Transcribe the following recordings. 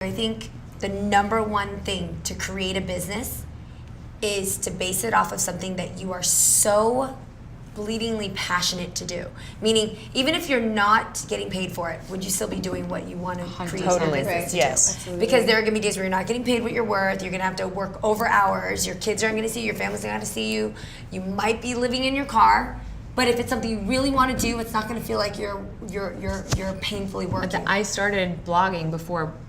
I think the number one thing to create a business is to base it off of something that you are so bleedingly passionate to do. Meaning, even if you're not getting paid for it, would you still be doing what you want to create your business to Yes. do? Absolutely. Because there are going to be days where you're not getting paid what you're worth, you're going to have to work over hours, your kids aren't going to see you, your family's going to have to see you, you might be living in your car, but if it's something you really want to do, it's not going to feel like you're painfully working. I started blogging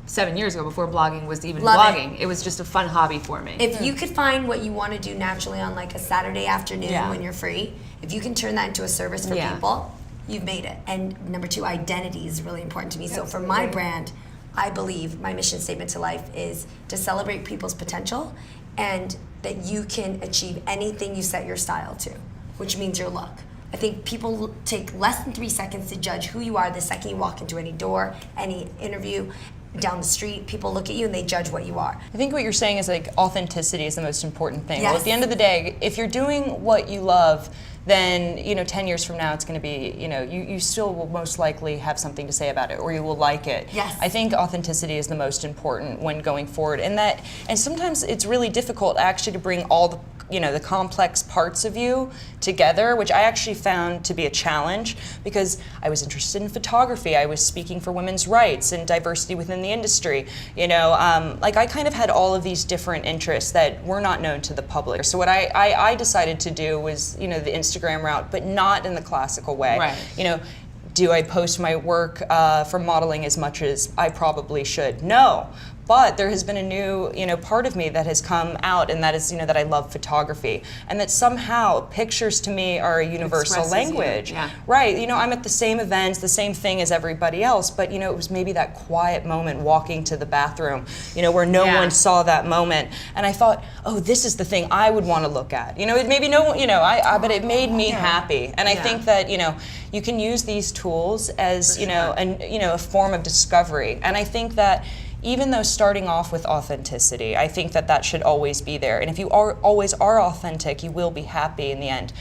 7 years ago, before blogging was even Love blogging. It was just a fun hobby for me. If you could find what you want to do naturally on like a Saturday afternoon when you're free, if you can turn that into a service for people, you've made it. And number two, identity is really important to me. So for my brand, I believe my mission statement to life is to celebrate people's potential and that you can achieve anything you set your style to, which means your look. I think people take less than 3 seconds to judge who you are the second you walk into any door, any interview, down the street. People look at you and they judge what you are. I think what you're saying is like authenticity is the most important thing. Yes. Well, at the end of the day, if you're doing what you love, then 10 years from now it's going to be, you still will most likely have something to say about it, or you will like it. Yes. I think authenticity is the most important when going forward, and sometimes it's really difficult actually to bring all the the complex parts of you together, which I actually found to be a challenge because I was interested in photography. I was speaking for women's rights and diversity within the industry. Like I kind of had all of these different interests that were not known to the public. So what I decided to do was, the Instagram route, but not in the classical way. Right. Do I post my work for modeling as much as I probably should? No. But there has been a new, part of me that has come out, and that is, that I love photography, and that somehow pictures to me are a universal language. Right. I'm at the same events, the same thing as everybody else, but it was maybe that quiet moment walking to the bathroom, where no one saw that moment, and I thought, oh, this is the thing I would want to look at. It maybe no one, but it made me happy, and I think that you can use these tools as a form of discovery, and I think that. Even though starting off with authenticity, I think that should always be there. And if you always are authentic, you will be happy in the end.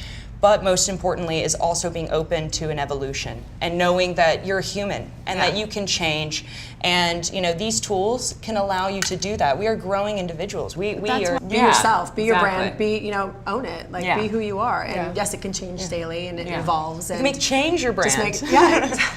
But most importantly is also being open to an evolution and knowing that you're a human and that you can change. And these tools can allow you to do that. We are growing individuals. We are. Be yourself. Be your brand. Be own it. Like be who you are. And yes, it can change daily and it evolves. And change your brand. Just